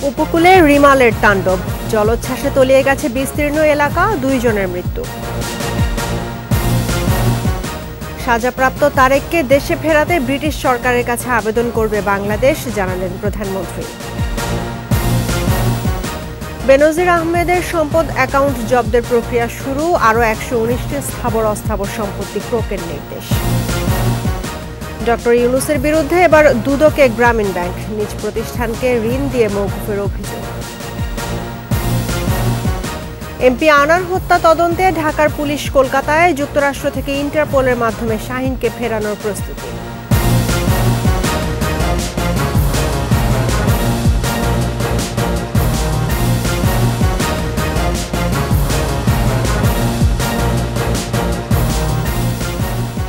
উপকূলে রিমালের তাণ্ডব, জলোচ্ছ্বাসে তলিয়ে গেছে বিস্তীর্ণ এলাকা, 2 জনের মৃত্যু। সাজাপ্রাপ্ত তারেককে দেশে ফেরাতে ব্রিটিশ সরকারের কাছে আবেদন করবে বাংলাদেশ, জানালেন প্রধানমন্ত্রী। বেনজির আহমেদের সম্পদ অ্যাকাউন্ট জব্দের প্রক্রিয়া শুরু, আরও 119টি স্থাবর অস্থাবর সম্পত্তি ক্রোকের নির্দেশ। ডক্টর ইউনূসের বিরুদ্ধে এবার দুদকে গ্রামীণ ব্যাংক, নিজ প্রতিষ্ঠানকে ঋণ দিয়ে মওকুফের অভিযোগ। এমপি আনার হত্যা তদন্তে ঢাকার পুলিশ কলকাতায়, যুক্তরাষ্ট্র থেকে ইন্টারপোলের মাধ্যমে শাহীনকে ফেরানোর প্রস্তুতি।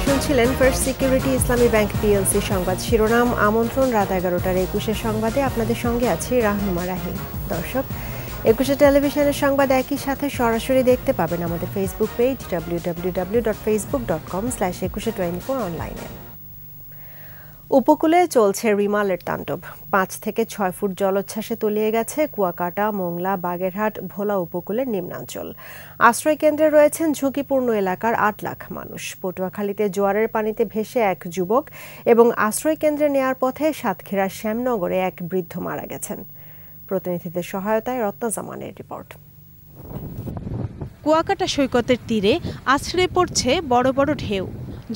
শুনছিলেন ফার্স্ট সিকিউরিটি ইসলামী ব্যাংক পিএলসি সংবাদ শিরোনাম। আমন্ত্রণ রাত 11টার 21 সংবাদে, আপনাদের সঙ্গে আছি রাহনুমা রাহিম। দর্শক, 21 টেলিভিশনের সংবাদ একই সাথে সরাসরি দেখতে পাবেন আমাদের ফেসবুক পেজ www.facebook.com/2124 অনলাইনে। উপকূলে চলছে রিমালের তাণ্ডব, 5 থেকে 6 ফুট জলোচ্ছ্বাসে তলিয়ে গেছে কুয়াকাটা, মোংলা, বাগেরহাট, ভোলা উপকূলের নিম্নাঞ্চল। আশ্রয় কেন্দ্রে রয়েছেন ঝুঁকিপূর্ণ এলাকার 8 লাখ মানুষ। পটুয়াখালীতে জোয়ারের পানিতে ভেসে এক যুবক এবং আশ্রয় কেন্দ্রে নেয়ার পথে সাতক্ষীরার শ্যামনগরে এক বৃদ্ধ মারা গেছেন। প্রতিনিধিদের সহায়তায় রত্না জামানের রিপোর্ট। কুয়াকাটা সৈকতের তীরে আছড়ে পড়ছে বড় বড় ঢেউ।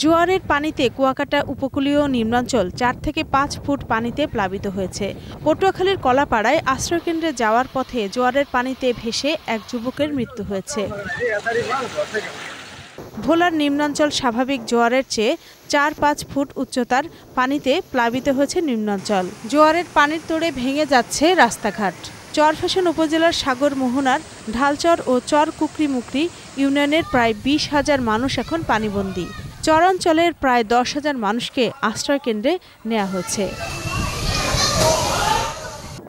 জোয়ারের পানিতে কুয়াকাটা উপকূলীয় নিম্নাঞ্চল 4 থেকে 5 ফুট পানিতে প্লাবিত হয়েছে। পটুয়াখালীর কলাপাড়ায় আশ্রয়কেন্দ্রে যাওয়ার পথে জোয়ারের পানিতে ভেসে এক যুবকের মৃত্যু হয়েছে। ভোলার নিম্নাঞ্চল স্বাভাবিক জোয়ারের চেয়ে 4-5 ফুট উচ্চতার পানিতে প্লাবিত হয়েছে নিম্নাঞ্চল। জোয়ারের পানির তোড়ে ভেঙে যাচ্ছে রাস্তাঘাট। চরফ্যাশন উপজেলার সাগর মোহনার ঢালচর ও চর কুকরিমুকরি ইউনিয়নের প্রায় 20,000 মানুষ এখন পানিবন্দী। চরাঞ্চলের প্রায় 10,000 মানুষকে আশ্রয়কেন্দ্রে নেওয়া হয়েছে।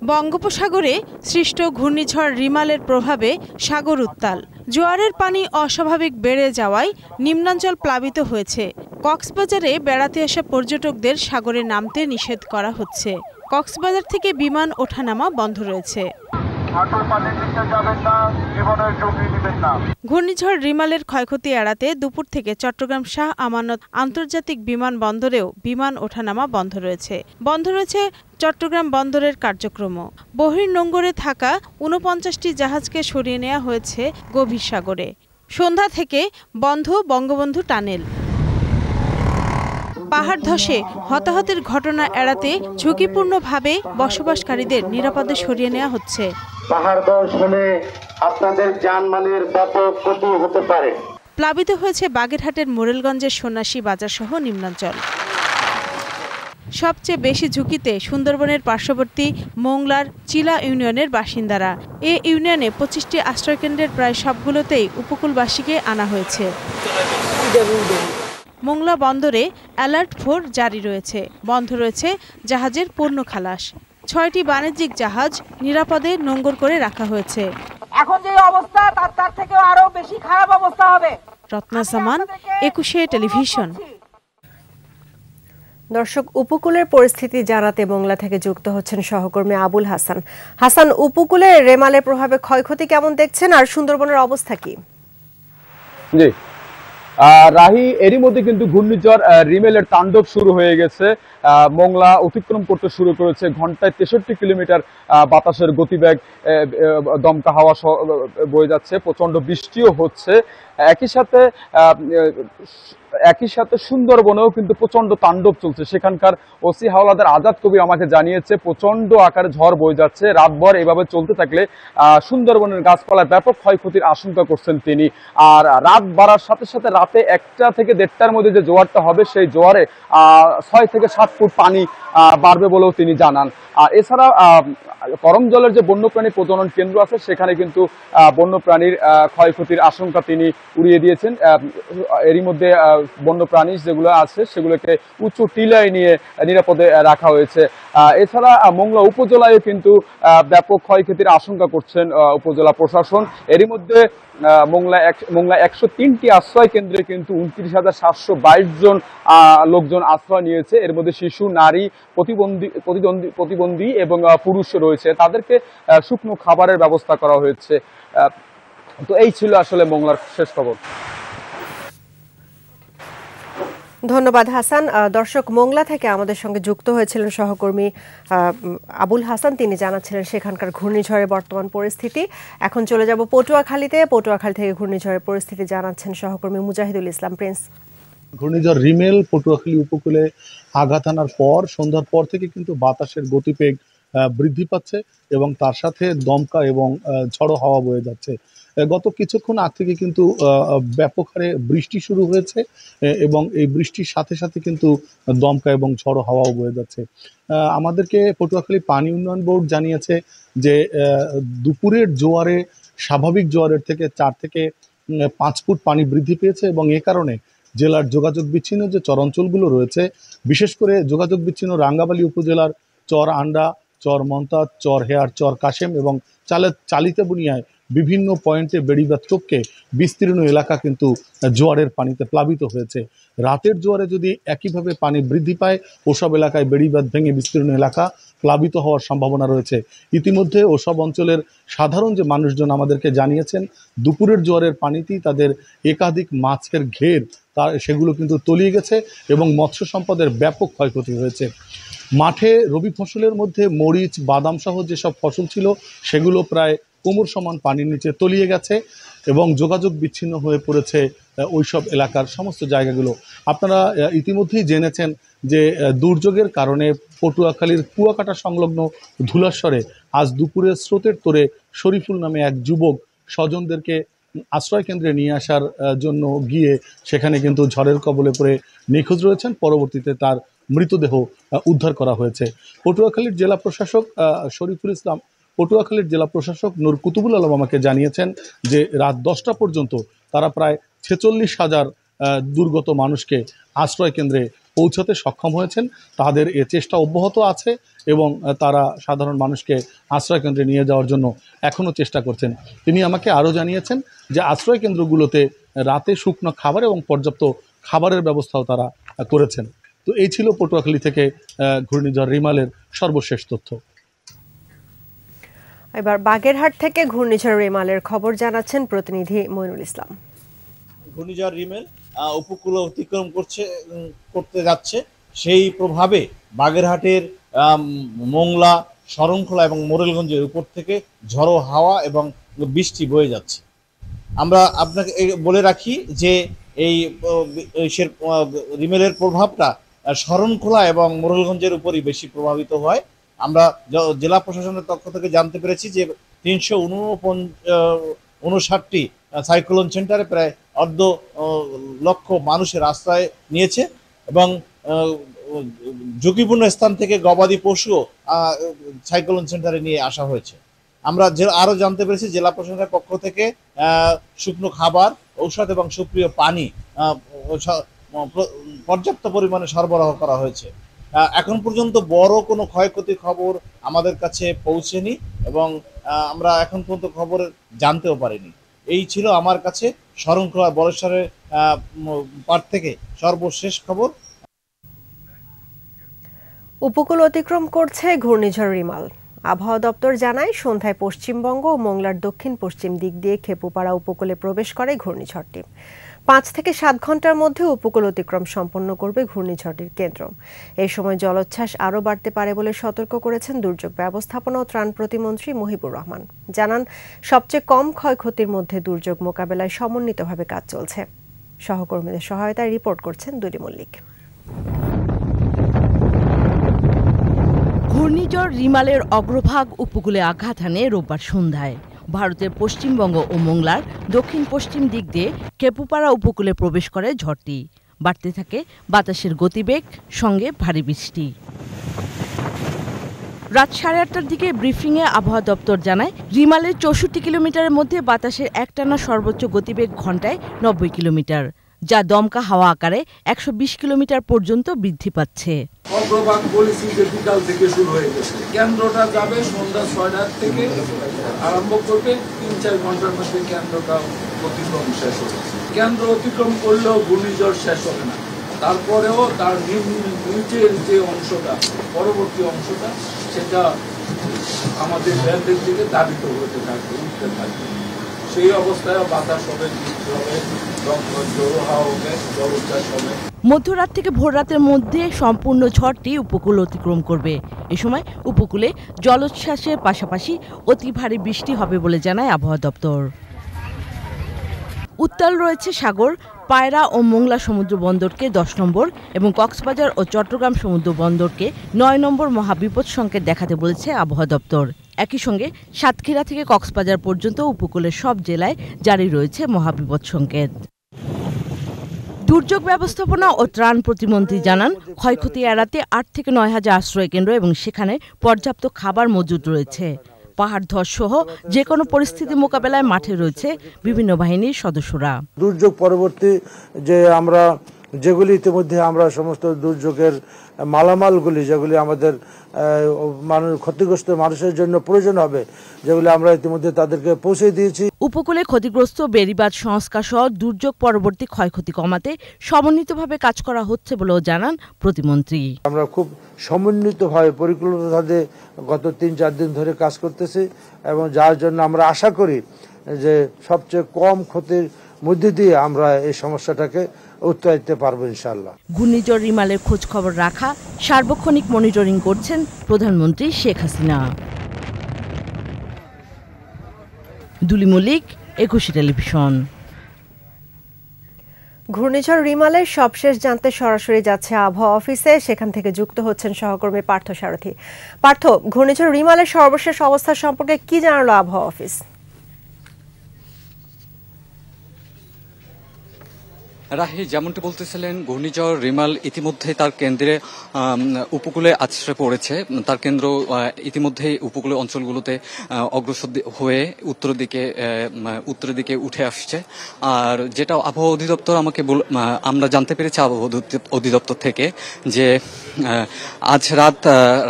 বঙ্গোপসাগরে সৃষ্ট ঘূর্ণিঝড় রিমালের প্রভাবে সাগর উত্তাল। জোয়ারের পানি অস্বাভাবিক বেড়ে যাওয়ায় নিম্নাঞ্চল প্লাবিত হয়েছে। কক্সবাজারে বেড়াতে আসা পর্যটকদের সাগরে নামতে নিষেধ করা হচ্ছে। কক্সবাজার থেকে বিমান ওঠানামা বন্ধ রয়েছে। ঘূর্ণিঝড় রিমালের ক্ষয়ক্ষতি এড়াতে দুপুর থেকে চট্টগ্রাম শাহ আমানত আন্তর্জাতিক বিমানবন্দরেও বিমান ওঠানামা বন্ধ রয়েছে। বন্ধ রয়েছে চট্টগ্রাম বন্দরের কার্যক্রমও। বহির্নোঙরে থাকা 49টি জাহাজকে সরিয়ে নেওয়া হয়েছে গভীর সাগরে। সন্ধ্যা থেকে বন্ধ বঙ্গবন্ধু টানেল। পাহাড় ধসে হতাহতের ঘটনা এড়াতে ঝুঁকিপূর্ণভাবে বসবাসকারীদের নিরাপদে সরিয়ে নেওয়া হচ্ছে। পাহাড় ধস হলে আপনাদের জানমালের ব্যাপক ক্ষতি হতে পারে। প্লাবিত হয়েছে বাগেরহাটের মোরেলগঞ্জের সন্ন্যাসী বাজার সহ নিম্নাঞ্চল। সবচেয়ে বেশি ঝুঁকিতে সুন্দরবনের পার্শ্ববর্তী মোংলার চিলা ইউনিয়নের বাসিন্দারা। এ ইউনিয়নে 25টি আশ্রয়কেন্দ্রের প্রায় সবগুলোতেই উপকূলবাসীকে আনা হয়েছে। মোংলা বন্দরে অ্যালার্ট 4 জারি রয়েছে। বন্ধ রয়েছে জাহাজের পণ্য খালাস। 6টি বাণিজ্যিক জাহাজ নিরাপদে নোঙর করে রাখা হয়েছে। এখন যে অবস্থা তার থেকে আরো বেশি খারাপ অবস্থা হবে। রত্না জামান, 21 টেলিভিশন। দর্শক, উপকূলের পরিস্থিতি জানাতে মোংলা থেকে যুক্ত হচ্ছেন সহকর্মী আবুল হাসান। হাসান, উপকূলে রেমালের প্রভাবে ক্ষয়ক্ষতি কেমন দেখছেন আর সুন্দরবনের অবস্থা কি? জি রাহি, এরই মধ্যে কিন্তু ঘূর্ণিঝড় রিমেলের তাণ্ডব শুরু হয়ে গেছে। মোংলা অতিক্রম করতে শুরু করেছে। ঘন্টায় 63 কিলোমিটার বাতাসের গতিবেগ, দমকা হাওয়া বয়ে যাচ্ছে। প্রচন্ড বৃষ্টিও হচ্ছে। একই সাথে সুন্দরবনেও কিন্তু প্রচন্ড তাণ্ডব চলছে। সেখানকার ওসি হাওলাদার আজাদ কবির আমাকে জানিয়েছে প্রচন্ড আকারে ঝড় বয়ে যাচ্ছে। রাতভর এভাবে চলতে থাকলে সুন্দরবনের গাছপালায় ব্যাপক ক্ষয়ক্ষতির আশঙ্কা করছেন তিনি। আর রাত বাড়ার সাথে সাথে রাতে 1টা থেকে 1:30টার মধ্যে যে জোয়ারটা হবে, সেই জোয়ারে 6 থেকে 7 ফুট পানি বাড়বে বলেও তিনি জানান। এছাড়া করমজলের যে বন্যপ্রাণী প্রজনন কেন্দ্র আছে, সেখানে কিন্তু বন্যপ্রাণীর ক্ষয়ক্ষতির আশঙ্কা তিনি উড়িয়ে দিয়েছেন। এরই মধ্যে বন্যপ্রাণী যেগুলো আছে সেগুলোকে উঁচু টিলায় নিয়ে নিরাপদে রাখা হয়েছে। এছাড়া মোংলা উপজেলায় কিন্তু ব্যাপক ক্ষয়ক্ষতির আশঙ্কা করছেন উপজেলা প্রশাসন। এরই মধ্যে মোংলা 103টি আশ্রয় কেন্দ্রে কিন্তু 29,722 জন লোকজন আশ্রয় নিয়েছে। এর মধ্যে শিশু, নারী, প্রতিবন্ধী এবং পুরুষ রয়েছে। তাদেরকে শুকনো খাবারের ব্যবস্থা করা হয়েছে। তো এই ছিল আসলে মোংলার শেষ খবর। ধন্যবাদ হাসান। দর্শক, মোংলা থেকে আমাদের সঙ্গে যুক্ত হয়েছিলেন সহকর্মী আবুল হাসান। তিনি জানাচ্ছিলেন সেখানকার ঘূর্ণিঝড়ের বর্তমান পরিস্থিতি। এখন চলে যাব পটুয়াখালীতে। পটুয়াখালী থেকে ঘূর্ণিঝড়ের পরিস্থিতি জানাচ্ছেন সহকর্মী মুজাহিদুল ইসলাম প্রিন্স। ঘূর্ণিঝড় রিমেল পটুয়াখালী উপকূলে আঘাত আনার পর সন্ধ্যার পর থেকে কিন্তু বাতাসের গতিবেগ বৃদ্ধি পাচ্ছে এবং তার সাথে দমকা এবং ঝড়ো হাওয়া বয়ে যাচ্ছে। গত কিছুক্ষণ আগ থেকে কিন্তু ব্যাপক হারে বৃষ্টি শুরু হয়েছে এবং এই বৃষ্টির সাথে সাথে কিন্তু দমকা এবং ঝড়ো হাওয়াও বয়ে যাচ্ছে। আমাদেরকে পটুয়াখালী পানি উন্নয়ন বোর্ড জানিয়েছে যে দুপুরের জোয়ারে স্বাভাবিক জোয়ারের থেকে 4 থেকে 5 ফুট পানি বৃদ্ধি পেয়েছে এবং এ কারণে জেলার যোগাযোগ বিচ্ছিন্ন যে চরাঞ্চলগুলো রয়েছে, বিশেষ করে যোগাযোগ বিচ্ছিন্ন রাঙ্গাবালী উপজেলার চর আন্ডা, চর মন্তাজ, চর হেয়ার, চর কাশেম এবং চালিতে বুনিয়ায় বিভিন্ন পয়েন্টে বেড়িবাঁধ টপকে বিস্তীর্ণ এলাকা কিন্তু জোয়ারের পানিতে প্লাবিত হয়েছে। রাতের জোয়ারে যদি একইভাবে পানি বৃদ্ধি পায়, ওসব এলাকায় বেড়িবাঁধ ভেঙে বিস্তীর্ণ এলাকা প্লাবিত হওয়ার সম্ভাবনা রয়েছে। ইতিমধ্যে ওসব অঞ্চলের সাধারণ যে মানুষজন আমাদেরকে জানিয়েছেন, দুপুরের জোয়ারের পানিতেই তাদের একাধিক মাছের ঘের সেগুলো কিন্তু তলিয়ে গেছে এবং মৎস্য সম্পদের ব্যাপক ক্ষয়ক্ষতি হয়েছে। মাঠে রবি ফসলের মধ্যে মরিচ, বাদাম সহ যেসব ফসল ছিল সেগুলো প্রায় কোমর সমান পানির নিচে তলিয়ে গেছে এবং যোগাযোগ বিচ্ছিন্ন হয়ে পড়েছে ওইসব এলাকার সমস্ত জায়গাগুলো। আপনারা ইতিমধ্যেই জেনেছেন যে দুর্যোগের কারণে পটুয়াখালীর কুয়াকাটা সংলগ্ন ধুলাশ্বরে আজ দুপুরে স্রোতের তোরে শরীফুল নামে এক যুবক স্বজনদেরকে আশ্রয় কেন্দ্রে নিয়ে আসার জন্য গিয়ে সেখানে কিন্তু ঝড়ের কবলে পড়ে নিখোঁজ রয়েছেন। পরবর্তীতে তার মৃতদেহ উদ্ধার করা হয়েছে। পটুয়াখালীর জেলা প্রশাসক শরীফুল ইসলাম, পটুয়াখালীর জেলা প্রশাসক নূর কুতুবুল আলম আমাকে জানিয়েছেন যে রাত 10টা পর্যন্ত তারা প্রায় 46,000 দুর্গত মানুষকে আশ্রয় কেন্দ্রে পৌঁছাতে সক্ষম হয়েছেন। তাদের এ চেষ্টা অব্যাহত আছে এবং তারা সাধারণ মানুষকে আশ্রয় কেন্দ্রে নিয়ে যাওয়ার জন্য এখনও চেষ্টা করছেন। তিনি আমাকে আরও জানিয়েছেন যে আশ্রয় কেন্দ্রগুলোতে রাতে শুকনো খাবার এবং পর্যাপ্ত খাবারের ব্যবস্থাও তারা করেছেন। তো এই ছিল পটুয়াখালী থেকে ঘূর্ণিঝড় রিমালের সর্বশেষ তথ্য। এবার বাগেরহাট থেকে ঘূর্ণিঝড় রিমালের খবর জানাচ্ছেন প্রতিনিধি মইনুল ইসলাম। ঘূর্ণিঝড় রিমেল উপকূল অতিক্রম করতে যাচ্ছে, সেই প্রভাবে বাগেরহাটের মোংলা, শরণখোলা এবং মোরেলগঞ্জের উপর থেকে ঝড়ো হাওয়া এবং বৃষ্টি বয়ে যাচ্ছে। আমরা আপনাকে বলে রাখি যে এই রিমেলের প্রভাবটা শরণখোলা এবং মোরেলগঞ্জের উপরই বেশি প্রভাবিত হয়। আমরা জেলা প্রশাসনের পক্ষ থেকে জানতে পেরেছি যে 359টি সাইক্লোন সেন্টারে প্রায় 1.5 লক্ষ মানুষের আশ্রয় নিয়েছে এবং ঝুঁকিপূর্ণ স্থান থেকে গবাদি পশুও সাইক্লোন সেন্টারে নিয়ে আসা হয়েছে। আমরা আরও জানতে পেরেছি জেলা প্রশাসনের পক্ষ থেকে শুকনো খাবার, ঔষধ এবং সুপ্রিয় পানি পর্যাপ্ত পরিমাণে সরবরাহ করা হয়েছে। এখন পর্যন্ত বড় কোনো ক্ষয়ক্ষতির খবর আমাদের কাছে পৌঁছেনি এবং আমরা এখন পর্যন্ত খবর জানতেও পারিনি। এই ছিল আমার কাছে শরণখোলা বরেশ্বরের পার থেকে সর্বশেষ খবর। উপকূল অতিক্রম করছে ঘূর্ণিঝড় রিমাল। আবহাওয়া দপ্তর জানায় সন্ধ্যায় পশ্চিমবঙ্গ ও মোংলার দক্ষিণ পশ্চিম দিক দিয়ে খেপুপাড়া উপকূলে প্রবেশ করে ঘূর্ণিঝড়টি। 5 থেকে 7 ঘন্টার মধ্যে উপকূল অতিক্রম সম্পন্ন করবে ঘূর্ণিঝড়টির কেন্দ্র। এই সময় জলোচ্ছ্বাস আরও বাড়তে পারে বলে সতর্ক করেছেন দুর্যোগ ব্যবস্থাপনা ও ত্রাণ প্রতিমন্ত্রী মহিবুর রহমান। জানান, সবচেয়ে কম ক্ষয়ক্ষতির মধ্যে দুর্যোগ মোকাবেলায় সমন্বিতভাবে কাজ চলছে। সহকর্মীদের সহায়তায় রিপোর্ট করছেন দুলি মল্লিক। ঘূর্ণিঝড় রিমালের অগ্রভাগ উপকূলে আঘাত হানে রোববার সন্ধ্যায়। ভারতের পশ্চিমবঙ্গ ও মোংলার দক্ষিণ পশ্চিম দিক দিয়ে খেপুপাড়া উপকূলে প্রবেশ করে ঝড়টি। বাড়তে থাকে বাতাসের গতিবেগ, সঙ্গে ভারী বৃষ্টি। রাত 8:30টার দিকে ব্রিফিংয়ে আবহাওয়া দপ্তর জানায় রিমালের 64 কিলোমিটারের মধ্যে বাতাসের একটানা সর্বোচ্চ গতিবেগ ঘন্টায় 90 কিলোমিটার, যা দমকা হাওয়া আকারে 120 কিলোমিটার পর্যন্ত বৃদ্ধি পাচ্ছে। অগ্রভাগ বলেছি যে বিকাল থেকে শুরু হয়ে গেছে, কেন্দ্রটা যাবে সন্ধ্যা 6টার থেকে আরম্ভ করবে, 3-4 ঘন্টার মধ্যে কেন্দ্রটা অতিক্রম শেষ হবে। কেন্দ্র অতিক্রম করলেও ঘূর্ণিঝড় শেষ হবে না, তারপরেও তার নিচের যে অংশটা, পরবর্তী অংশটা, সেটা আমাদের ব্যান্ডের দিকে দাবিত হতে থাকবে, উঠতে থাকবে। সেই অবস্থায় বাতাস হবে, বৃষ্টি হবে, জোড়ো হাওয়া হবে, জলোচ্ছ্বাস হবে। মধ্যরাত থেকে ভোররাতের মধ্যে সম্পূর্ণ ঝড়টি উপকূল অতিক্রম করবে। এ সময় উপকূলে জলোচ্ছ্বাসের পাশাপাশি অতি ভারী বৃষ্টি হবে বলে জানায় আবহাওয়া দপ্তর। উত্তাল রয়েছে সাগর। পায়রা ও মোংলা সমুদ্র বন্দরকে 10 নম্বর এবং কক্সবাজার ও চট্টগ্রাম সমুদ্র বন্দরকে 9 নম্বর মহাবিপদ সংকেত দেখাতে বলেছে আবহাওয়া দপ্তর। একই সঙ্গে সাতক্ষীরা থেকে কক্সবাজার পর্যন্ত উপকূলের সব জেলায় জারি রয়েছে মহাবিপদ সংকেত। দুর্যোগ ব্যবস্থাপনা ও ত্রাণ প্রতিমন্ত্রী জানান, ক্ষয়ক্ষতি এড়াতে 8 থেকে 9 হাজার আশ্রয় কেন্দ্র এবং সেখানে পর্যাপ্ত খাবার মজুদ রয়েছে। পাহাড় ধস সহ যে কোনো পরিস্থিতি মোকাবেলায় মাঠে রয়েছে বিভিন্ন বাহিনীর সদস্যরা। দুর্যোগ পরবর্তী যেগুলি ইতিমধ্যে আমরা সমস্ত দুর্যোগের মালামালগুলি যেগুলি আমাদের ক্ষতিগ্রস্ত মানুষের জন্য প্রয়োজন হবে, যেগুলি আমরা ইতিমধ্যে তাদেরকে পৌঁছে দিয়েছি। উপকূলে ক্ষতিগ্রস্ত বেড়িবাঁধ সংস্কার সহ দুর্যোগ পরবর্তী ক্ষয়ক্ষতি কমাতে সমন্বিতভাবে কাজ করা হচ্ছে বলেও জানান প্রতিমন্ত্রী। আমরা খুব সমন্বিতভাবে পরিকল্পিতভাবে গত 3-4 দিন ধরে কাজ করতেছি এবং যার জন্য আমরা আশা করি যে সবচেয়ে কম ক্ষতির মধ্যে দিয়ে আমরা এই সমস্যাটাকে উত্তরাইতে পারবো ইনশাআল্লাহ। ঘূর্ণিঝড় রিমালের খোঁজ খবর রাখা, সার্বক্ষণিক মনিটরিং করছেন প্রধানমন্ত্রী শেখ হাসিনা। দুলি মল্লিক, একুশে টেলিভিশন। ঘূর্ণিঝড় রিমালের সবশেষ জানতে সরাসরি যাচ্ছে আবহাওয়া অফিসে, সেখান থেকে যুক্ত হচ্ছেন সহকর্মী পার্থ সারথী। পার্থ, ঘূর্ণিঝড় রিমালের সর্বশেষ অবস্থা সম্পর্কে কি জানালো আবহাওয়া অফিস? রাহি, যেমনটি বলতেছিলেন, ঘূর্ণিঝড় রিমাল ইতিমধ্যে তার কেন্দ্রে উপকূলে আছড়ে পড়েছে। তার কেন্দ্র ইতিমধ্যেই উপকূলীয় অঞ্চলগুলোতে অগ্রসর হয়ে উত্তরের দিকে উঠে আসছে। আর যেটা আবহাওয়া অধিদপ্তর আমরা জানতে পেরেছি আবহাওয়া অধিদপ্তর থেকে যে আজ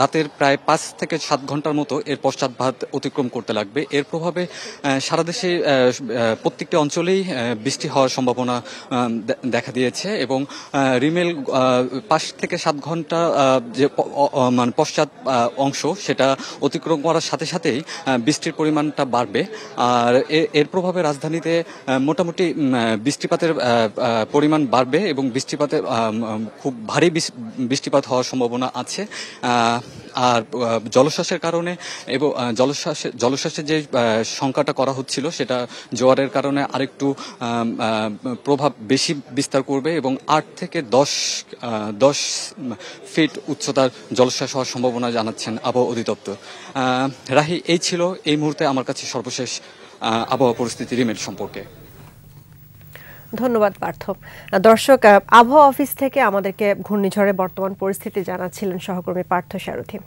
রাতের প্রায় 5 থেকে 7 ঘন্টার মতো এর পশ্চাৎপদ অতিক্রম করতে লাগবে। এর প্রভাবে সারা দেশে প্রত্যেকটি অঞ্চলেই বৃষ্টি হওয়ার সম্ভাবনা দেখা দিয়েছে এবং রিমেল 5 থেকে 7 ঘন্টা যে পশ্চাৎ অংশ সেটা অতিক্রম করার সাথে সাথেই বৃষ্টির পরিমাণটা বাড়বে। আর এর প্রভাবে রাজধানীতে মোটামুটি বৃষ্টিপাতের পরিমাণ বাড়বে এবং বৃষ্টিপাতে খুব ভারী বৃষ্টিপাত হওয়ার সম্ভাবনা আছে। আর জলোচ্ছ্বাসের কারণে এবং জলোচ্ছ্বাসের যে সংখ্যাটা করা হচ্ছিল সেটা জোয়ারের কারণে আরেকটু প্রভাব বেশি বিস্তার করবে এবং 8 থেকে 10 ফিট উচ্চতার জলোচ্ছ্বাস হওয়ার সম্ভাবনা জানাচ্ছেন আবহাওয়া অধিদপ্তর। রাহি, এই ছিল এই মুহূর্তে আমার কাছে সর্বশেষ আবহাওয়া পরিস্থিতি রিমেল সম্পর্কে। ধন্যবাদ পার্থ। দর্শক, আবহাওয়া অফিস থেকে আমাদেরকে ঘূর্ণিঝড়ের বর্তমান পরিস্থিতি জানাচ্ছিলেন সহকর্মী পার্থ সারথী।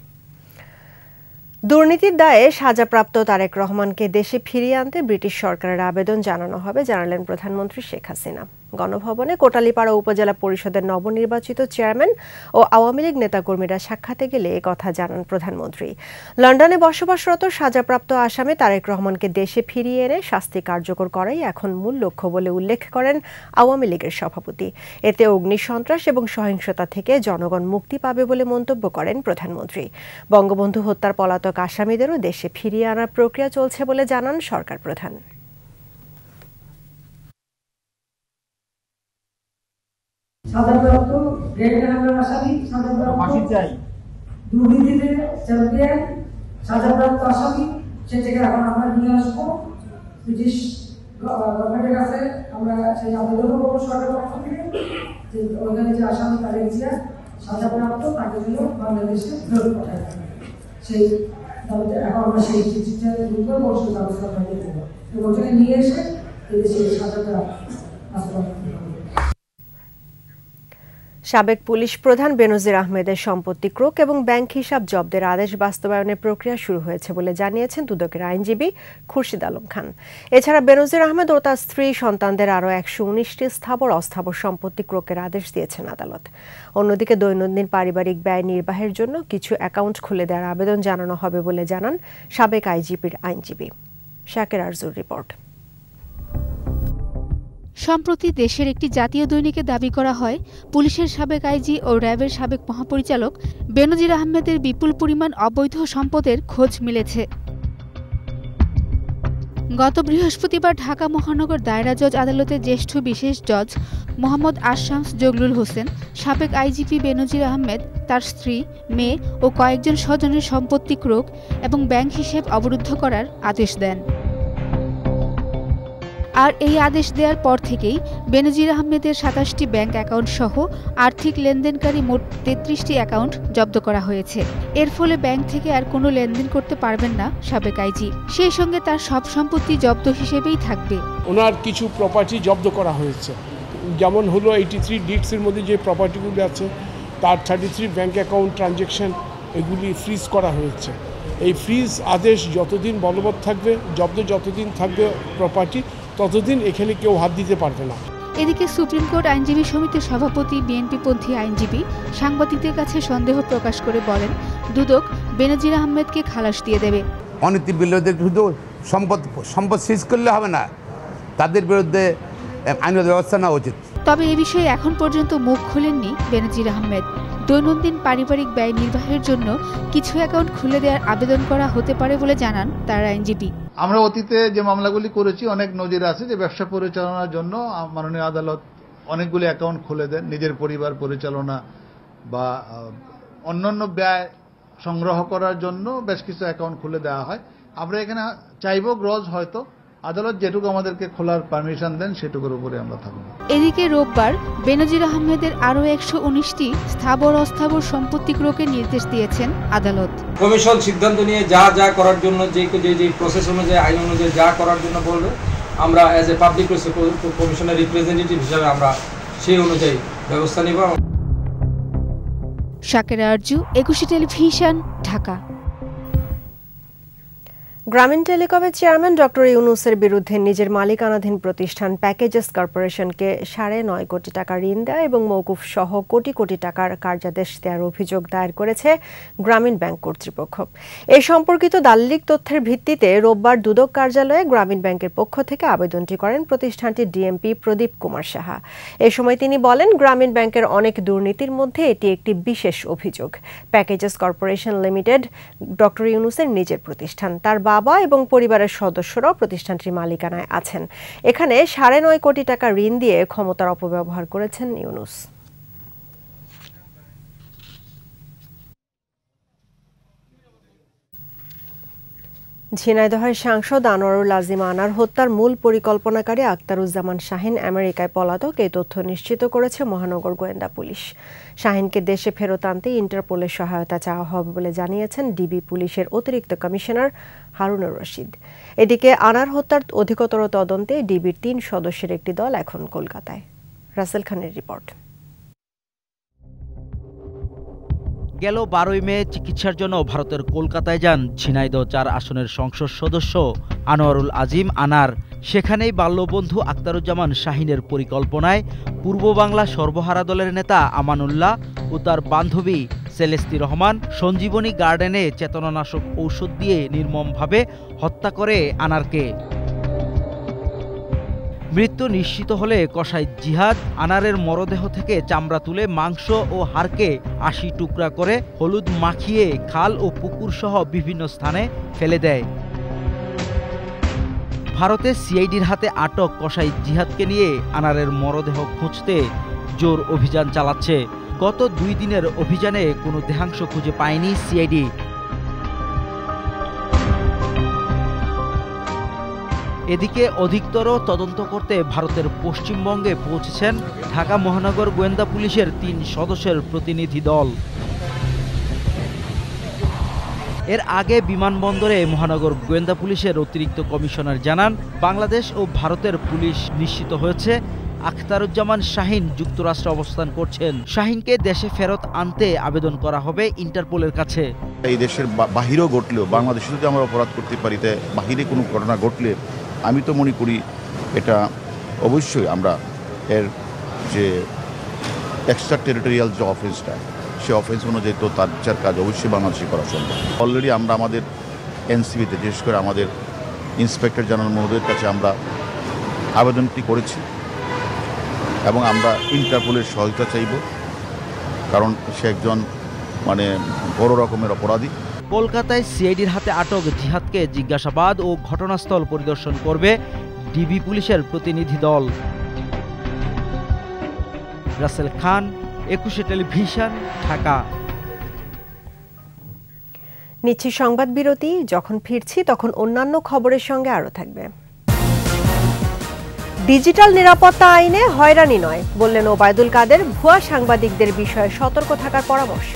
দুর্নীতির দায়ে সাজাপ্রাপ্ত তারেক রহমানকে দেশে ফিরিয়ে আনতে ব্রিটিশ সরকারের আবেদন জানানো হবে জানালেন প্রধানমন্ত্রী শেখ হাসিনা। গণভবনে কোটালীপাড়া উপজেলা পরিষদের নবনির্বাচিত চেয়ারম্যান ও আওয়ামী লীগ নেতাকর্মীরা সাক্ষাতে গেলে এ কথা জানান প্রধানমন্ত্রী। লন্ডনে বসবাসরত সাজাপ্রাপ্ত আসামি তারেক রহমানকে দেশে ফিরিয়ে এনে শাস্তি কার্যকর করাই এখন মূল লক্ষ্য বলে উল্লেখ করেন আওয়ামী লীগের সভাপতি। এতে অগ্নিসন্ত্রাস এবং সহিংসতা থেকে জনগণ মুক্তি পাবে বলে মন্তব্য করেন প্রধানমন্ত্রী। বঙ্গবন্ধু হত্যার পলাতক আসামিদেরও দেশে ফিরিয়ে আনার প্রক্রিয়া চলছে বলে জানান সরকার প্রধান। সাজাপ্রাপ্ত আসামি, দুর্নীতিতে চ্যাম্পিয়ন, সাজাপ্রাপ্ত আসামি, সেটাকে এখন আমরা নিয়ে আসবো ব্রিটিশ গভর্নমেন্টের কাছে। আমরা সেই আবেদনও করবো সরকারের পক্ষ থেকে যে ওখানে যে আসামি তারেক জিয়া সাজাপ্রাপ্ত তাকে যেন বাংলাদেশে ফেরত পাঠায় থাকে। সেই দাবিতে এখন আমরা সেই চিঠিটা বসে ব্যবস্থা করে দেবো এবং ওখানে নিয়ে এসে এদেশে সাজাটা বাস্তবায়ন করতে হবে। সাবেক পুলিশ প্রধান বেনজির আহমেদের সম্পত্তি ক্রোক এবং ব্যাংক হিসাব জব্দের আদেশ বাস্তবায়নের প্রক্রিয়া শুরু হয়েছে বলে জানিয়েছেন দুদকের আইনজীবী খুরশিদ আলম খান। এছাড়া বেনজির আহমেদ ও তার স্ত্রী সন্তানদের আরও 119টি স্থাবর অস্থাবর সম্পত্তি ক্রোকের আদেশ দিয়েছেন আদালত। অন্যদিকে দৈনন্দিন পারিবারিক ব্যয় নির্বাহের জন্য কিছু অ্যাকাউন্ট খুলে দেওয়ার আবেদন জানানো হবে বলে জানান সাবেক আইজিপির আইনজীবী। শাকের আরজুর রিপোর্ট। সম্প্রতি দেশের একটি জাতীয় দৈনিকে দাবি করা হয়, পুলিশের সাবেক আইজি ও র্যাবের সাবেক মহাপরিচালক বেনজির আহমেদের বিপুল পরিমাণ অবৈধ সম্পদের খোঁজ মিলেছে। গত বৃহস্পতিবার ঢাকা মহানগর দায়রা জজ আদালতের জ্যেষ্ঠ বিশেষ জজ মোহাম্মদ আশামস জগলুল হোসেন সাবেক আইজিপি বেনজির আহমেদ, তার স্ত্রী, মেয়ে ও কয়েকজন স্বজনের সম্পত্তি ক্রোক এবং ব্যাংক হিসেব অবরুদ্ধ করার আদেশ দেন। আর এই আদেশ দেওয়ার পর থেকেই বেনজির আহমেদের 27টি ব্যাংক অ্যাকাউন্ট সহ আর্থিক লেনদেনকারী মোট 33টি অ্যাকাউন্ট জব্দ করা হয়েছে। এর ফলে ব্যাংক থেকে আর কোনো লেনদেন করতে পারবেন না সাবেক আইজি। সেই সঙ্গে তার সব সম্পত্তি জব্দ হিসেবেই থাকবে। ওনার কিছু প্রপার্টি জব্দ করা হয়েছে, যেমন হলো 83 ডিডসের মধ্যে যে প্রপার্টিগুলি আছে, তার 33 ব্যাংক অ্যাকাউন্ট ট্রানজ্যাকশন, এগুলি ফ্রিজ করা হয়েছে। এই ফ্রিজ আদেশ যতদিন বলবৎ থাকবে, জব্দ যতদিন থাকবে প্রপার্টি, ততদিন এখানে কেউ হাত দিতে পারবে না। এদিকে সুপ্রিম কোর্ট আইনজীবী সমিতির সভাপতি বিএনপিপন্থী আইনজীবী সাংবাদিকদের কাছে সন্দেহ প্রকাশ করে বলেন, দুদক বেনজির আহমেদকে খালাস দিয়ে দেবে। অনীতি বিরোধী শুধু সম্পদ সিজ করলে হবে না, তাদের বিরুদ্ধে আইনত ব্যবস্থা নেওয়া উচিত। তবে এ বিষয়ে এখন পর্যন্ত মুখ খোলেননি বেনজির আহমেদ। দৈনন্দিন পারিবারিক ব্যয় নির্বাহের জন্য কিছু অ্যাকাউন্ট খুলে দেওয়ার আবেদন করা হতে পারে বলে জানান তার আইনজীবী। আমরা অতীতে যে মামলাগুলি করেছি, অনেক নজির আছে যে ব্যবসা পরিচালনার জন্য মাননীয় আদালত অনেকগুলি অ্যাকাউন্ট খুলে দেন। নিজের পরিবার পরিচালনা বা অন্যান্য ব্যয় সংগ্রহ করার জন্য বেশ কিছু অ্যাকাউন্ট খুলে দেওয়া হয়। আমরা এখানে চাইব গ্রজ হয়তো আদালত যেটুকু আমাদেরকে খোলার পারমিশন দেন সেটুকুর উপরে আমরা থাকব। এদিকে রোববার বেনজির আহমেদের আরও 119টি স্থাবর অস্থাবর সম্পত্তি ক্রোকের নির্দেশ দিয়েছেন আদালত। কমিশন সিদ্ধান্ত নিয়ে যা যা করার জন্য যে প্রসেস অনুযায়ী, আইন অনুযায়ী যা করার জন্য বলবে, আমরা অ্যাজ এ পাবলিক কমিশনের রিপ্রেজেন্টেটিভ হিসাবে আমরা সেই অনুযায়ী ব্যবস্থা নেব। শাকের আরজু, একুশে টেলিভিশন, ঢাকা। গ্রামীণ টেলিকমের চেয়ারম্যান ডক্টর ইউনুসের বিরুদ্ধে নিজের মালিকানাধীন প্রতিষ্ঠান প্যাকেজেস কর্পোরেশনকে 9.5 কোটি টাকা ঋণ দেয় এবং মওকুফ সহ কোটি কোটি টাকার কার্যাদেশ দেওয়ার অভিযোগ দায়ের করেছে গ্রামীণ ব্যাংক কর্তৃপক্ষ। এই সম্পর্কিত দালিলিক তথ্যের ভিত্তিতে রোববার দুদক কার্যালয়ে গ্রামীণ ব্যাংকের পক্ষ থেকে আবেদনটি করেন প্রতিষ্ঠানটির ডিএমপি প্রদীপ কুমার সাহা। এ সময় তিনি বলেন, গ্রামীণ ব্যাংকের অনেক দুর্নীতির মধ্যে এটি একটি বিশেষ অভিযোগ। প্যাকেজেস কর্পোরেশন লিমিটেড ডক্টর ইউনুসের নিজের প্রতিষ্ঠান। তার বাবা এবং পরিবারের সদস্যরাও প্রতিষ্ঠানটির মালিকানায় আছেন। এখানে 9.5 কোটি টাকা ঋণ দিয়ে ক্ষমতার অপব্যবহার করেছেন ইউনুস। ঝিনাইদহের সাংসদ আনোয়ারুল আজিম আনার হত্যার মূল পরিকল্পনাকারী আক্তারুজ্জামান শাহিন আমেরিকায় পলাতক, এই তথ্য নিশ্চিত করেছে মহানগর গোয়েন্দা পুলিশ। শাহিনকে দেশে ফেরত আনতে ইন্টারপোলের সহায়তা চাওয়া হবে বলে জানিয়েছেন ডিবি পুলিশের অতিরিক্ত কমিশনার হারুনুর রশিদ। এদিকে আনার হত্যার অধিকতর তদন্তে ডিবির 3 সদস্যের একটি দল এখন কলকাতায়। রাসেল খানের রিপোর্ট। গেল 12 মে চিকিৎসার জন্য ভারতের কলকাতায় যান ঝিনাইদহ 4 আসনের সংসদ সদস্য আনোয়ারুল আজিম আনার। সেখানেই বাল্যবন্ধু আক্তারুজ্জামান শাহিনের পরিকল্পনায় পূর্ব বাংলা সর্বহারা দলের নেতা আমানুল্লাহ ও তার বান্ধবী সেলেস্তি রহমান সঞ্জীবনী গার্ডেনে চেতনানাশক ঔষধ দিয়ে নির্মমভাবে হত্যা করে আনারকে। মৃত্যু নিশ্চিত হলে কসাই জিহাদ আনারের মরদেহ থেকে চামড়া তুলে মাংস ও হাড়কে 80 টুকরা করে হলুদ মাখিয়ে খাল ও পুকুর সহ বিভিন্ন স্থানে ফেলে দেয়। ভারতে সিআইডির হাতে আটক কসাই জিহাদকে নিয়ে আনারের মরদেহ খুঁজতে জোর অভিযান চালাচ্ছে। গত 2 দিনের অভিযানে কোনো দেহাংশ খুঁজে পায়নি সিআইডি। এদিকে অধিকতর তদন্ত করতে ভারতের পশ্চিমবঙ্গে পৌঁছেছেন ঢাকা মহানগর গোয়েন্দা পুলিশের 3 সদস্যের প্রতিনিধি দল। এর আগে বিমানবন্দরে মহানগর গোয়েন্দা পুলিশের অতিরিক্ত কমিশনার জানান, বাংলাদেশ ও ভারতের পুলিশ নিশ্চিত হয়েছে আখতারুজ্জামান শাহিন যুক্তরাষ্ট্রে অবস্থান করছেন। শাহিনকে দেশে ফেরত আনতে আবেদন করা হবে ইন্টারপোলের কাছে। এই দেশের বাহিরেও ঘটলেও বাংলাদেশে যদি আমরা অপরাধ করতে পারি, তাই বাহিরে কোনো ঘটনা ঘটলে আমি তো মনে করি এটা অবশ্যই আমরা এর যে এক্সট্রা টেরিটোরিয়াল যে অফেন্সটা, সে অফেন্স অনুযায়ী তো তার বিচার কাজ অবশ্যই বাংলাদেশে করা সম্ভব। অলরেডি আমরা আমাদের এনসিবিতে, বিশেষ করে আমাদের ইন্সপেক্টর জেনারেল মহোদয়ের কাছে আমরা আবেদনটি করেছি এবং আমরা ইন্টারপোলের সহায়তা চাইব, কারণ সে একজন বড় রকমের অপরাধী। কলকাতায় সিআইডির হাতে আটক জিহাদকে জিজ্ঞাসাবাদ ও ঘটনাস্থল পরিদর্শন করবে ডিবি পুলিশের প্রতিনিধি দল। রাসেল খান, 21 টেলিভিশন, ঢাকা। নিচ্ছি সংবাদ বিরতি। যখন ফিরছি তখন অন্যান্য খবরের সঙ্গে আরো থাকবে। ডিজিটাল নিরাপত্তা আইনে হয়রানি নয় বললেন ওবায়দুল কাদের। ভুয়া সাংবাদিকদের বিষয়ে সতর্ক থাকার পরামর্শ।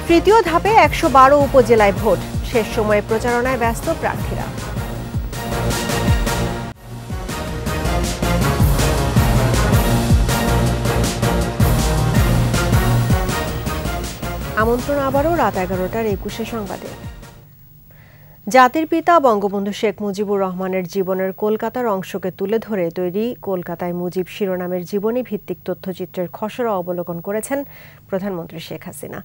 তৃতীয় ধাপে 112 উপজেলায় ভোট, শেষ সময়ে প্রচারণায় ব্যস্ত প্রার্থীরা। আমন্ত্রণ আবারও রাত 11টার 21 সংবাদে। জাতির পিতা বঙ্গবন্ধু শেখ মুজিবুর রহমানের জীবনের কলকাতার অংশকে তুলে ধরে তৈরি কলকাতায় মুজিব শিরোনামের জীবনী ভিত্তিক তথ্যচিত্রের খসড়া অবলোকন করেছেন প্রধানমন্ত্রী শেখ হাসিনা।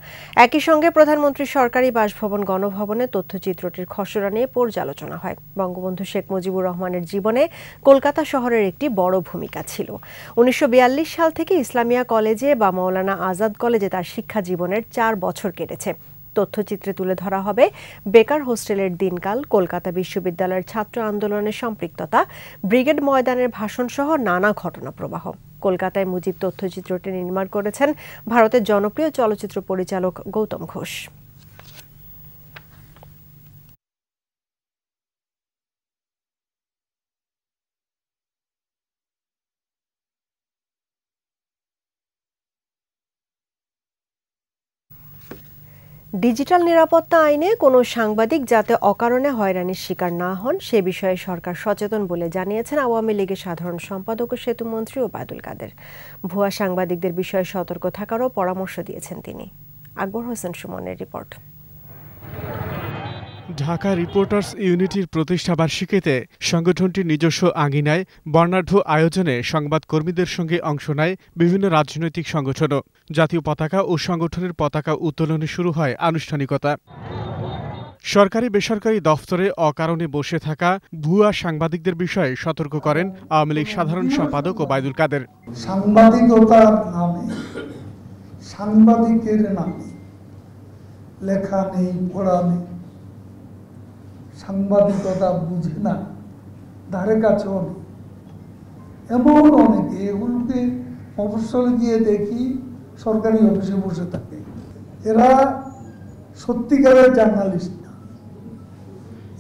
একই সঙ্গে প্রধানমন্ত্রীর সরকারি বাসভবন গণভবনে তথ্যচিত্রটির খসড়া নিয়ে পর্যালোচনা হয়। বঙ্গবন্ধু শেখ মুজিবুর রহমানের জীবনে কলকাতা শহরের একটি বড় ভূমিকা ছিল। 1942 সাল থেকে ইসলামিয়া কলেজে বা মৌলানা আজাদ কলেজে তার শিক্ষা জীবনের 4 বছর কেটেছে। তথ্যচিত্রে তুলে ধরা হবে বেকার হোস্টেলের দিনকাল, কলকাতা বিশ্ববিদ্যালয়ের ছাত্র আন্দোলনের সম্পৃক্ততা, ব্রিগেড ময়দানের ভাষণ সহ নানা ঘটনা প্রবাহ। কলকাতায় মুজিব তথ্যচিত্রটি নির্মাণ করেছেন ভারতের জনপ্রিয় চলচ্চিত্র পরিচালক গৌতম ঘোষ। ডিজিটাল নিরাপত্তা আইনে কোনো সাংবাদিক যাতে অকারণে হয়রানির শিকার না হন সে বিষয়ে সরকার সচেতন বলে জানিয়েছেন আওয়ামী লীগের সাধারণ সম্পাদক ও সেতুমন্ত্রী ওবায়দুল কাদের। ভুয়া সাংবাদিকদের বিষয়ে সতর্ক থাকারও পরামর্শ দিয়েছেন তিনি। আকবর হোসেন সুমনের রিপোর্ট। ঢাকা রিপোর্টার্স ইউনিটির প্রতিষ্ঠাবার্ষিকীতে সংগঠনটির নিজস্ব আঙিনায় বর্ণাঢ্য আয়োজনে সংবাদকর্মীদের সঙ্গে অংশ নেয় বিভিন্ন রাজনৈতিক সংগঠনও। জাতীয় পতাকা ও সংগঠনের পতাকা উত্তোলনে শুরু হয় আনুষ্ঠানিকতা। সরকারি বেসরকারি দফতরে অকারণে বসে থাকা ভুয়া সাংবাদিকদের বিষয়ে সতর্ক করেন আওয়ামী লীগ সাধারণ সম্পাদক ওবায়দুল কাদের। সাংবাদিকতার নামে, সাংবাদিকের নামে লেখা নেই, পড়া নেই, সাংবাদিকতা বুঝে না, ধারে কাছেও নেই, এমন অনেকে। এগুলোকে মফস্বলে গিয়ে দেখি সরকারি অফিসে বসে থাকে। এরা সত্যিকারের জার্নালিস্ট না।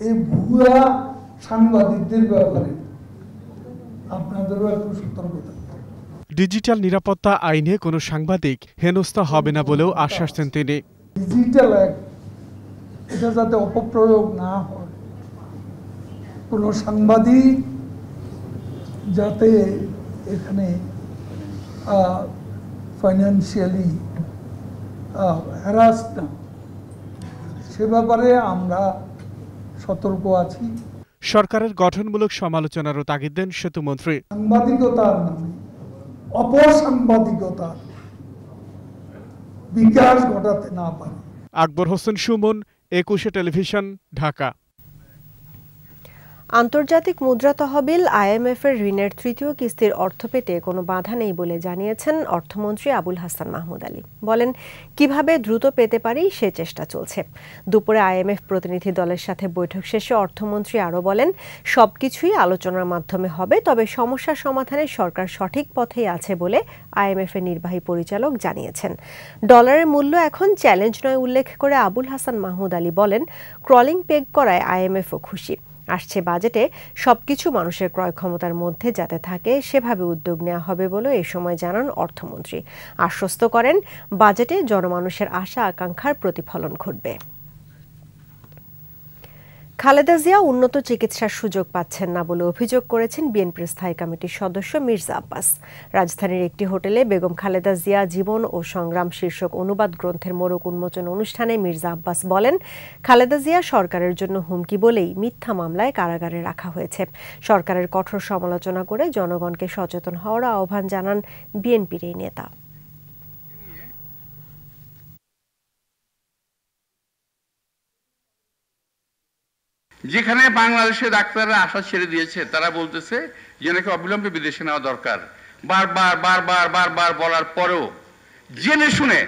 এই ভুয়া সাংবাদিকদের ব্যাপারে আপনাদেরও একটু সতর্ক থাকতে হবে। ডিজিটাল নিরাপত্তা আইনে কোনো সাংবাদিক হেনস্থা হবে না বলেও আশ্বাস দেন তিনি। ডিজিটাল অ্যাক্ট, এটা যাতে অপপ্রয়োগ না হয়, কোনো সাংবাদিক যাতে এখানে ফাইন্যান্সিয়ালি হ্যারাস না, সে ব্যাপারে আমরা সতর্ক আছি। সরকারের গঠনমূলক সমালোচনারও তাগিদ দেন সেতুমন্ত্রী। সাংবাদিকতার নামে অপসাংবাদিকতার বিকাশ ঘটাতে না পারে। আকবর হোসেন সুমন, 21 টেলিভিশন, ঢাকা। আন্তর্জাতিক মুদ্রা তহবিল IMF-এর ঋণের তৃতীয় কিস্তির অর্থ পেতে কোনো বাধা নেই বলে জানিয়েছেন অর্থমন্ত্রী আবুল হাসান মাহমুদ আলী। বলেন, কিভাবে দ্রুত পেতে পারি সে চেষ্টা চলছে। দুপুরে IMF প্রতিনিধি দলের সাথে বৈঠক শেষে অর্থমন্ত্রী আরও বলেন, সবকিছুই আলোচনার মাধ্যমে হবে, তবে সমস্যা সমাধানে সরকার সঠিক পথেই আছে বলে IMF-এর নির্বাহী পরিচালক জানিয়েছেন। ডলারের মূল্য এখন চ্যালেঞ্জ নয় উল্লেখ করে আবুল হাসান মাহমুদ আলী বলেন, ক্রলিং পেগ করায় IMF-ও খুশি। আসছে বাজেটে সবকিছু মানুষের ক্রয় ক্ষমতার মধ্যে যাতে থাকে সেভাবে উদ্যোগ নেওয়া হবে বলে এ সময় জানান অর্থমন্ত্রী। আশ্বস্ত করেন, বাজেটে জনমানুষের আশা আকাঙ্ক্ষার প্রতিফলন ঘটবে। খালেদা জিয়া উন্নত চিকিৎসার সুযোগ পাচ্ছেন না বলে অভিযোগ করেছেন বিএনপির স্থায়ী কমিটির সদস্য মির্জা আব্বাস। রাজধানীর একটি হোটেলে বেগম খালেদা জিয়া জীবন ও সংগ্রাম শীর্ষক অনুবাদ গ্রন্থের মোড়ক উন্মোচন অনুষ্ঠানে মির্জা আব্বাস বলেন, খালেদা জিয়া সরকারের জন্য হুমকি বলেই মিথ্যা মামলায় কারাগারে রাখা হয়েছে। সরকারের কঠোর সমালোচনা করে জনগণকে সচেতন হওয়ার আহ্বান জানান বিএনপির এই নেতা। যেখানে বাংলাদেশে ডাক্তাররা আশা ছেড়ে দিয়েছে, তারা বলতেছে যে নাকি অবিলম্বে বিদেশে নেওয়া দরকার। বারবার বলার পরেও জেনে শুনে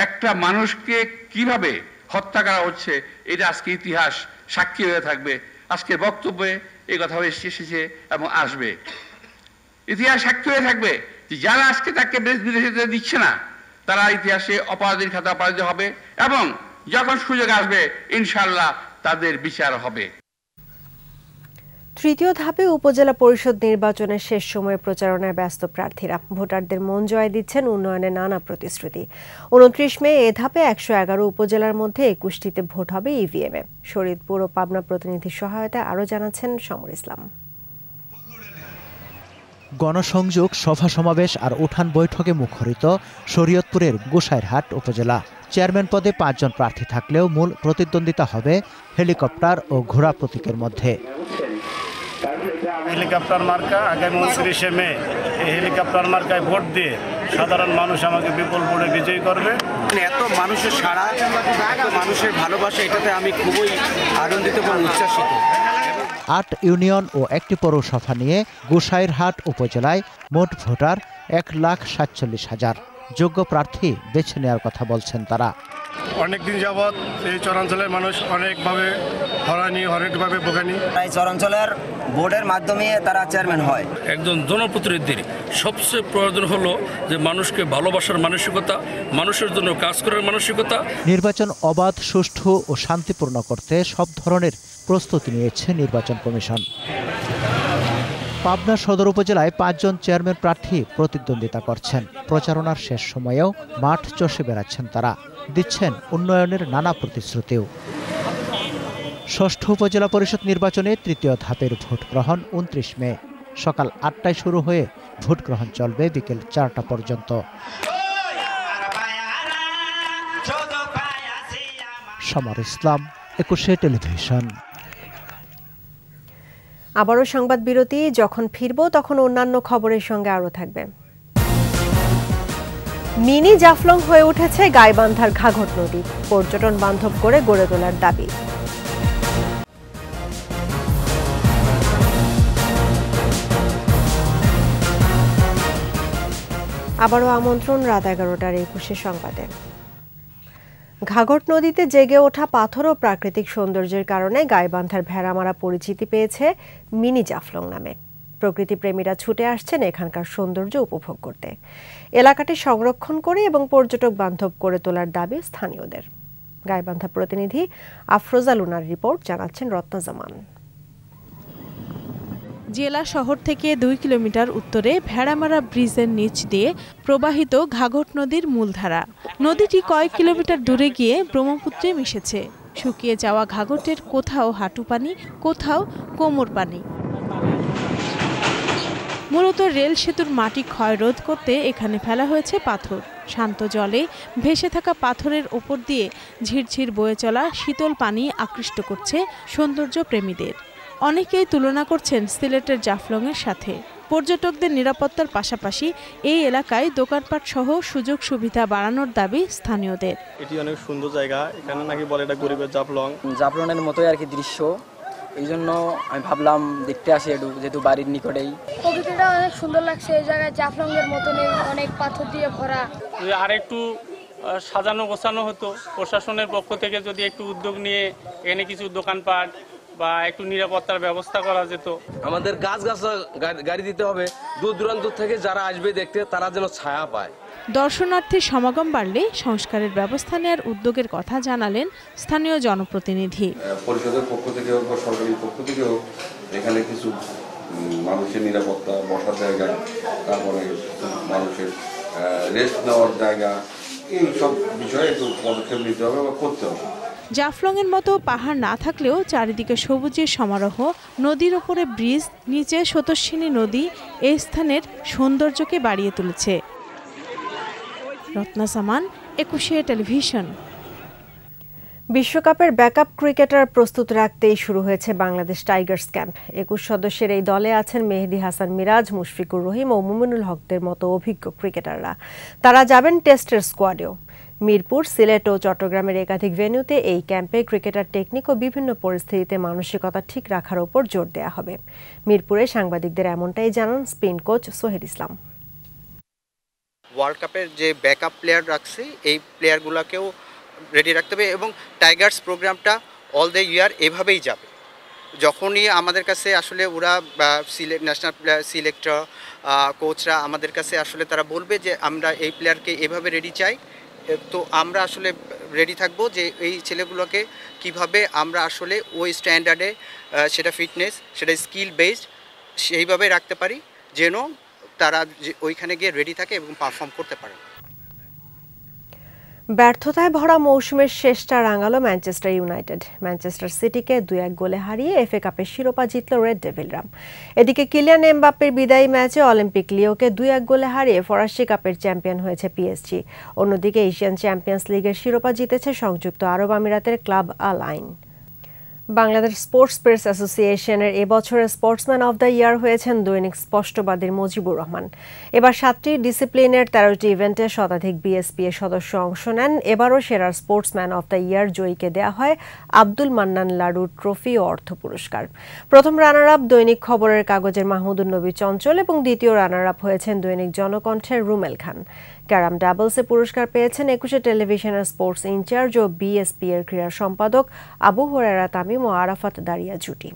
একটা মানুষকে কিভাবে হত্যা করা হচ্ছে, এটা আজকে ইতিহাস সাক্ষী হয়ে থাকবে। আজকের বক্তব্যে এই কথা এসেছে এবং আসবে। ইতিহাস সাক্ষী হয়ে থাকবে যে যারা আজকে তাকে বিদেশে দিচ্ছে না, তারা ইতিহাসে অপরাধীর খাতা অপরাধী হবে এবং যখন সুযোগ আসবে ইনশাআল্লাহ তাদের বিচার হবে। তৃতীয় ধাপে উপজেলা পরিষদ নির্বাচনের শেষ সময়ে প্রচারণায় ব্যস্ত প্রার্থীরা ভোটারদের মন জয় দিচ্ছেন উন্নয়নের নানা প্রতিশ্রুতি। 29 মে এ ধাপে 111 উপজেলার মধ্যে 21টিতে ভোট হবে ইভিএমে। শরীয়তপুর ও পাবনা প্রতিনিধির সহায়তায় আরও জানাচ্ছেন সমর ইসলাম। গণসংযোগ, সভা সমাবেশ আর উঠান বৈঠকে মুখরিত শরীয়তপুরের গোসাইরহাট উপজেলা। চেয়ারম্যান পদে 5 জন প্রার্থী থাকলেও মূল প্রতিদ্বন্দ্বিতা হবে হেলিকপ্টার ও ঘোড়া প্রতীকের মধ্যে। হেলিকপ্টার মার্কা আগামী 29 মে এই হেলিকপ্টার মার্কায় ভোট দিয়ে সাধারণ মানুষ আমাকে বিপুল ভোটে বিজয়ী করবে। এত মানুষের সাড়া, এত মানুষের ভালোবাসা, এটাতে আমি খুবই আনন্দিত এবং উচ্ছ্বাসিত। 8 ইউনিয়ন ও একটি পৌরসভা নিয়ে গোসাইরহাট উপজেলায় মোট ভোটার 1,47,000। যোগ্য প্রার্থী বেছে নেওয়ার কথা বলছেন তারা। অনেকদিন যাবৎ এই চরাঞ্চলের মানুষ অনেকভাবে হয়রানি, অনেকভাবে ভোগানি। এই চরাঞ্চলের ভোটের মাধ্যমে তারা চেয়ারম্যান হয়। একজন জনপ্রতিনিধির সবচেয়ে প্রয়োজন হলো যে মানুষকে ভালোবাসার মানসিকতা, মানুষের জন্য কাজ করার মানসিকতা। নির্বাচন অবাধ, সুষ্ঠু ও শান্তিপূর্ণ করতে সব ধরনের প্রস্তুতি নিয়েছে নির্বাচন কমিশন। পাবনা সদর উপজেলায় 5 জন চেয়ারম্যান প্রার্থী প্রতিদ্বন্দ্বিতা করছেন। প্রচারণার শেষ সময়েও মাঠ চষে বেড়াচ্ছেন তারা, দিচ্ছেন উন্নয়নের নানা প্রতিশ্রুতিও। ষষ্ঠ উপজেলা পরিষদ নির্বাচনে তৃতীয় ধাপের ভোট গ্রহণ 29 মে। সকাল 8টায় শুরু হয়ে ভোট গ্রহণ চলবে বিকেল 4টা পর্যন্ত। সমর ইসলাম, 21 টেলিভিশন। আবারও সংবাদ বিরতি। যখন ফিরবো তখন অন্যান্য খবরের সঙ্গে আরও থাকবে। মিনি জাফলং হয়ে উঠেছে গাইবান্ধার ঘাঘট নদী, পর্যটন বান্ধব করে গড়ে তোলার দাবি। আবারও আমন্ত্রণ রাত 11টার 21 সংবাদে। ঘাঘট নদীতে জেগে ওঠা পাথর ও প্রাকৃতিক সৌন্দর্যের কারণে গাইবান্ধার ভেড়ামারা পরিচিতি পেয়েছে মিনি জাফলং নামে। প্রকৃতিপ্রেমীরা ছুটে আসছেন এখানকার সৌন্দর্য উপভোগ করতে। এলাকাটি সংরক্ষণ করে এবং পর্যটক বান্ধব করে তোলার দাবি স্থানীয়দের। গাইবান্ধা প্রতিনিধি আফরোজা লুনার রিপোর্ট, জানাচ্ছেন রত্না জামান। জেলা শহর থেকে 2 কিলোমিটার উত্তরে ভেড়ামারা ব্রিজের নিচ দিয়ে প্রবাহিত ঘাঘট নদীর মূলধারা। নদীটি কয়েক কিলোমিটার দূরে গিয়ে ব্রহ্মপুত্রে মিশেছে। শুকিয়ে যাওয়া ঘাঘটের কোথাও হাঁটু পানি, কোথাও কোমর পানি। মূলত রেল সেতুর মাটি ক্ষয় রোধ করতে এখানে ফেলা হয়েছে পাথর। শান্ত জলে ভেসে থাকা পাথরের ওপর দিয়ে ঝিরঝির বয়ে চলা শীতল পানি আকৃষ্ট করছে সৌন্দর্য প্রেমীদের। অনেকেই তুলনা করছেন সিলেটের জাফলংয়ের সাথে। পর্যটকদের নিরাপত্তার পাশাপাশি এই এলাকায় দোকানপাট সহ সুযোগ সুবিধা বাড়ানোর দাবি স্থানীয়দের। এটি অনেক সুন্দর জায়গা, এখানে নাকি বলে এটা গরিবের জাফলং। জাফলংয়ের মতোই আর কি দৃশ্য, এই জন্য আমি ভাবলাম দেখতে আসি একটু, যেহেতু বাড়ির নিকটেই। প্রকৃতিটা অনেক সুন্দর লাগছে এই জায়গায়, জাফলংয়ের মতনই অনেক পাথর দিয়ে ভরা। আর একটু সাজানো গোছানো হতো, প্রশাসনের পক্ষ থেকে যদি একটু উদ্যোগ নিয়ে এখানে কিছু দোকানপাট বা একটু নিরাপত্তার ব্যবস্থা করা যেত। আমাদের গাছ গাড়ি দিতে হবে, দূর দূরান্ত থেকে যারা আসবে দেখতে তারা যেন ছায়া পায়। দর্শনার্থীর সমাগম বাড়লে সংস্কারের ব্যবস্থা নেওয়ার উদ্যোগের কথা জানালেন স্থানীয় জনপ্রতিনিধি। পরিষদের পক্ষ থেকে হোক বা সরকারি পক্ষ থেকে হোক, এখানে কিছু মানুষের নিরাপত্তা, বসার জায়গা, তারপরে মানুষের রেস্ট নেওয়ার জায়গা, এই সব বিষয়ে একটু পদক্ষেপ নিতে হবে বা করতে হবে। জাফলংয়ের মতো পাহাড় না থাকলেও চারিদিকে সবুজের সমারোহ, নদীর ওপরে ব্রিজ, নিচে স্রোতস্বিনী নদী এই স্থানের সৌন্দর্যকে বাড়িয়ে তুলেছে। রত্না সামান, একুশে টেলিভিশন। বিশ্বকাপের ব্যাকআপ ক্রিকেটার প্রস্তুত রাখতেই শুরু হয়েছে বাংলাদেশ টাইগার্স ক্যাম্প। 21 সদস্যের এই দলে আছেন মেহেদী হাসান মিরাজ, মুশফিকুর রহিম ও মুমিনুল হকদের মতো অভিজ্ঞ ক্রিকেটাররা। তারা যাবেন টেস্টের স্কোয়াডেও। মিরপুর, সিলেট ও চট্টগ্রামের একাধিক ভেন্যুতে এই ক্যাম্পে ক্রিকেটার টেকনিক ও বিভিন্ন পরিস্থিতিতে মানসিকতা ঠিক রাখার উপর জোর দেওয়া হবে। মিরপুরে সাংবাদিকদের এমনটাই জানান স্পিন কোচ সোহেল ইসলাম। ওয়ার্ল্ড কাপের যে ব্যাকআপ প্লেয়ার রাখছে এই প্লেয়ারগুলোকেও রেডি রাখতে হবে এবং টাইগার্স প্রোগ্রামটা অল দ্য ইয়ার এভাবেই যাবে। যখনই আমাদের কাছে আসলে ওরা ন্যাশনাল সিলেক্টর কোচরা আমাদের কাছে আসলে তারা বলবে যে আমরা এই প্লেয়ারকে এভাবে রেডি চাই, তো আমরা আসলে রেডি থাকবো যে এই ছেলেগুলোকে কিভাবে আমরা আসলে ওই স্ট্যান্ডার্ডে সেটা ফিটনেস, সেটা স্কিল বেসড সেইভাবে রাখতে পারি যেন তারা ওইখানে গিয়ে রেডি থাকে এবং পারফর্ম করতে পারে। ব্যর্থতায় ভরা মৌসুমের শেষটা রাঙালো ম্যানচেস্টার ইউনাইটেড। ম্যানচেস্টার সিটিকে 2-1 গোলে হারিয়ে এফএ কাপের শিরোপা জিতল রেড ডেভিলরা। এদিকে কিলিয়ান এমবাপ্পের বিদায়ী ম্যাচে অলিম্পিক লিওকে 2-1 গোলে হারিয়ে ফরাসি কাপের চ্যাম্পিয়ন হয়েছে পিএসজি। অন্যদিকে এশিয়ান চ্যাম্পিয়ন্স লিগের শিরোপা জিতেছে সংযুক্ত আরব আমিরাতের ক্লাব আল আইন। বাংলাদেশ স্পোর্টস প্রেস অ্যাসোসিয়েশনের এবছরের স্পোর্টসম্যান অব দ্য ইয়ার হয়েছেন দৈনিক স্পষ্টবাদীর মুজিবুর রহমান। এবার 7টি ডিসিপ্লিনের 13টি ইভেন্টে শতাধিক বিএসপিএ সদস্য অংশ নেন। এবারও সেরা স্পোর্টসম্যান অব দ্য ইয়ার জয়ীকে দেওয়া হয় আব্দুল মান্নান লাডু ট্রফি ও অর্থ পুরস্কার। প্রথম রানার আপ দৈনিক খবরের কাগজের মাহমুদুন নবী চঞ্চল এবং দ্বিতীয় রানার আপ হয়েছেন দৈনিক জনকণ্ঠের রুমেল খান। ক্যারাম ডাবলসে পুরস্কার পেয়েছেন 21 টেলিভিশনের স্পোর্টস ইনচার্জ ও বিএসপি এর ক্রীড়া সম্পাদক আবু হুরায়রা তামিম ও আরাফাত দারিয়া জুটি।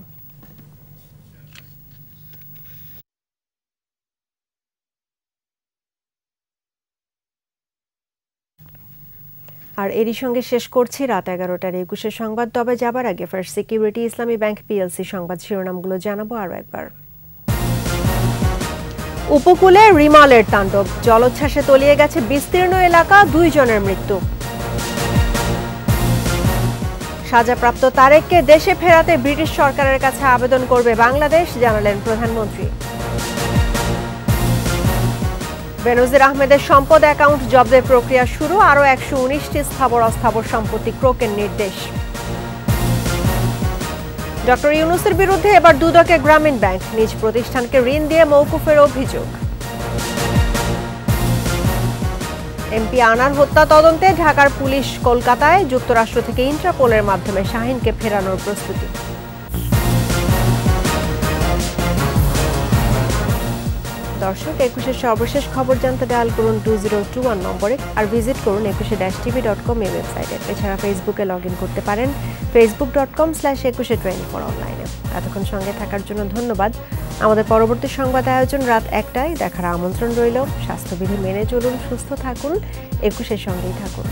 আর এরই সঙ্গে শেষ করছি রাত 11টার 21 সংবাদ। তবে যাবার আগে ফার্স্ট সিকিউরিটি ইসলামী ব্যাংক পিএলসি সংবাদ শিরোনামগুলো জানাবো আরও একবার। উপকূলে রিমালের তাণ্ডব, জলোচ্ছ্বাসে তলিয়ে গেছে বিস্তীর্ণ এলাকা, 2 জনের মৃত্যু। সাজাপ্রাপ্ত তারেককে দেশে ফেরাতে ব্রিটিশ সরকারের কাছে আবেদন করবে বাংলাদেশ, জানালেন প্রধানমন্ত্রী। বেনজির আহমেদের সম্পদ অ্যাকাউন্ট জব্দের প্রক্রিয়া শুরু, আরও 119টি স্থাবর অস্থাবর সম্পত্তি ক্রোকের নির্দেশ। ডক্টর ইউনূসের বিরুদ্ধে এবার দুদকে গ্রামীণ ব্যাংক, নিজ প্রতিষ্ঠানকে ঋণ দিয়ে মওকুফের অভিযোগ। এমপি আনার হত্যা তদন্তে ঢাকার পুলিশ কলকাতায়, যুক্তরাষ্ট্র থেকে ইন্টারপোলের মাধ্যমে শাহীনকে ফেরানোর প্রস্তুতি। দর্শক, 21 সর্বশেষ খবর জানতে ডায়াল করুন 2021 নম্বরে আর ভিজিট করুন 21-tv.com এই ওয়েবসাইটে। এছাড়া ফেসবুকে লগ ইন করতে পারেন facebook.com/2124 অনলাইনে। এতক্ষণ সঙ্গে থাকার জন্য ধন্যবাদ। আমাদের পরবর্তী সংবাদ আয়োজন রাত 1টায় দেখার আমন্ত্রণ রইল। স্বাস্থ্যবিধি মেনে চলুন, সুস্থ থাকুন, 21-এর সঙ্গেই থাকুন।